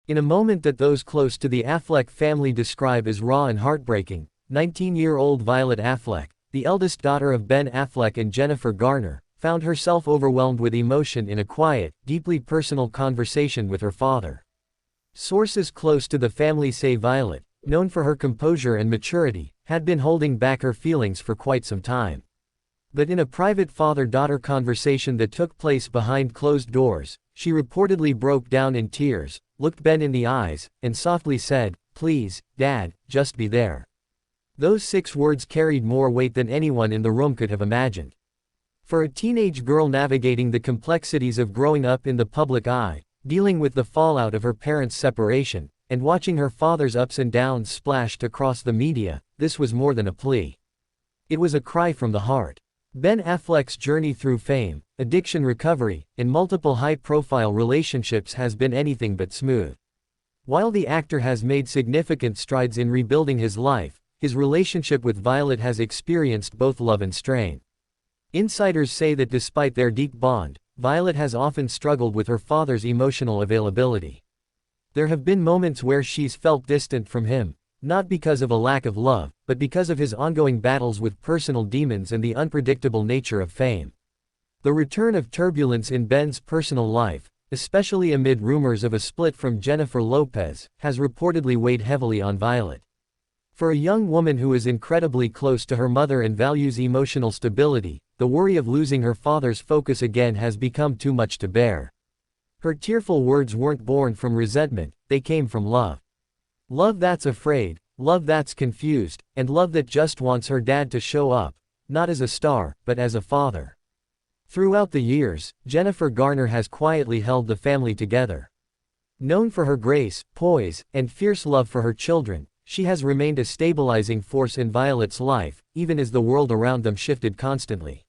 In a moment that those close to the Affleck family describe as raw and heartbreaking, 19-year-old Violet Affleck, the eldest daughter of Ben Affleck and Jennifer Garner, found herself overwhelmed with emotion in a quiet, deeply personal conversation with her father. Sources close to the family say Violet, known for her composure and maturity, had been holding back her feelings for quite some time. But in a private father-daughter conversation that took place behind closed doors, she reportedly broke down in tears, looked Ben in the eyes, and softly said, "Please, Dad, just be there." Those 6 words carried more weight than anyone in the room could have imagined. For a teenage girl navigating the complexities of growing up in the public eye, dealing with the fallout of her parents' separation, and watching her father's ups and downs splashed across the media, this was more than a plea. It was a cry from the heart. Ben Affleck's journey through fame, addiction recovery, and multiple high-profile relationships has been anything but smooth. While the actor has made significant strides in rebuilding his life, his relationship with Violet has experienced both love and strain. Insiders say that despite their deep bond, Violet has often struggled with her father's emotional availability. There have been moments where she's felt distant from him, not because of a lack of love, but because of his ongoing battles with personal demons and the unpredictable nature of fame. The return of turbulence in Ben's personal life, especially amid rumors of a split from Jennifer Lopez, has reportedly weighed heavily on Violet. For a young woman who is incredibly close to her mother and values emotional stability, the worry of losing her father's focus again has become too much to bear. Her tearful words weren't born from resentment, they came from love. Love that's afraid, love that's confused, and love that just wants her dad to show up, not as a star, but as a father. Throughout the years, Jennifer Garner has quietly held the family together. Known for her grace, poise, and fierce love for her children, she has remained a stabilizing force in Violet's life, even as the world around them shifted constantly.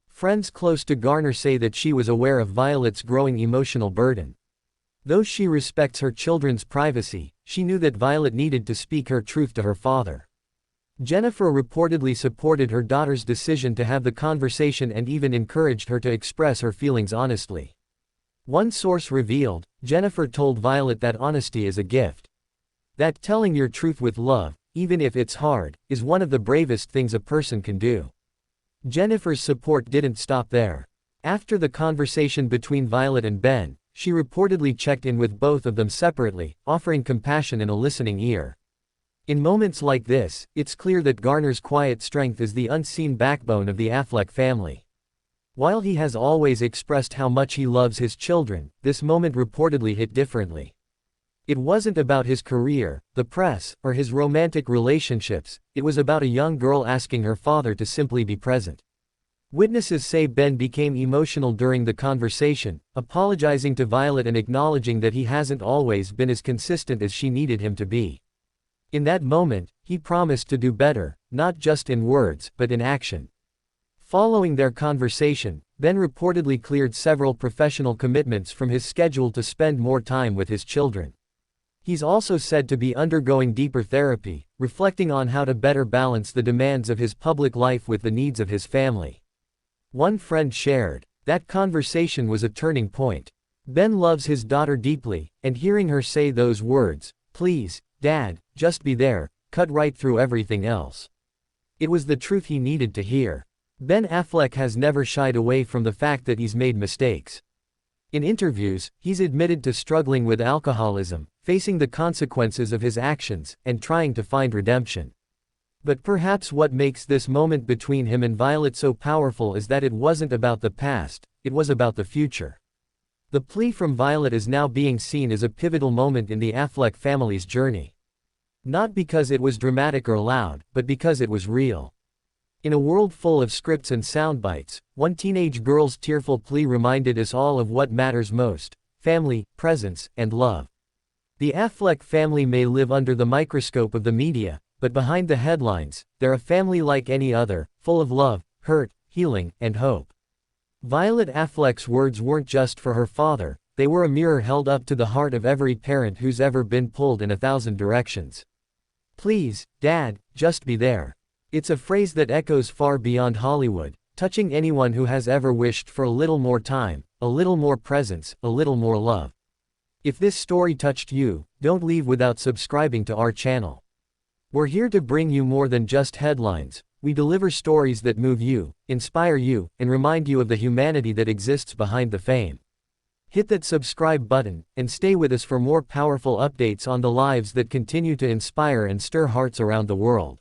Friends close to Garner say that she was aware of Violet's growing emotional burden. Though she respects her children's privacy, she knew that Violet needed to speak her truth to her father. Jennifer reportedly supported her daughter's decision to have the conversation and even encouraged her to express her feelings honestly. One source revealed, Jennifer told Violet that honesty is a gift. That telling your truth with love, even if it's hard, is one of the bravest things a person can do. Jennifer's support didn't stop there. After the conversation between Violet and Ben, she reportedly checked in with both of them separately, offering compassion and a listening ear. In moments like this, it's clear that Garner's quiet strength is the unseen backbone of the Affleck family. While he has always expressed how much he loves his children, this moment reportedly hit differently. It wasn't about his career, the press, or his romantic relationships, it was about a young girl asking her father to simply be present. Witnesses say Ben became emotional during the conversation, apologizing to Violet and acknowledging that he hasn't always been as consistent as she needed him to be. In that moment, he promised to do better, not just in words, but in action. Following their conversation, Ben reportedly cleared several professional commitments from his schedule to spend more time with his children. He's also said to be undergoing deeper therapy, reflecting on how to better balance the demands of his public life with the needs of his family. One friend shared, "That conversation was a turning point. Ben loves his daughter deeply, and hearing her say those words, 'Please, Dad, just be there,' cut right through everything else. It was the truth he needed to hear." Ben Affleck has never shied away from the fact that he's made mistakes. In interviews, he's admitted to struggling with alcoholism, facing the consequences of his actions, and trying to find redemption. But perhaps what makes this moment between him and Violet so powerful is that it wasn't about the past, it was about the future. The plea from Violet is now being seen as a pivotal moment in the Affleck family's journey. Not because it was dramatic or loud, but because it was real. In a world full of scripts and soundbites, one teenage girl's tearful plea reminded us all of what matters most: family, presence, and love. The Affleck family may live under the microscope of the media, but behind the headlines, they're a family like any other, full of love, hurt, healing, and hope. Violet Affleck's words weren't just for her father, they were a mirror held up to the heart of every parent who's ever been pulled in 1,000 directions. "Please, Dad, just be there." It's a phrase that echoes far beyond Hollywood, touching anyone who has ever wished for a little more time, a little more presence, a little more love. If this story touched you, don't leave without subscribing to our channel. We're here to bring you more than just headlines. We deliver stories that move you, inspire you, and remind you of the humanity that exists behind the fame. Hit that subscribe button, and stay with us for more powerful updates on the lives that continue to inspire and stir hearts around the world.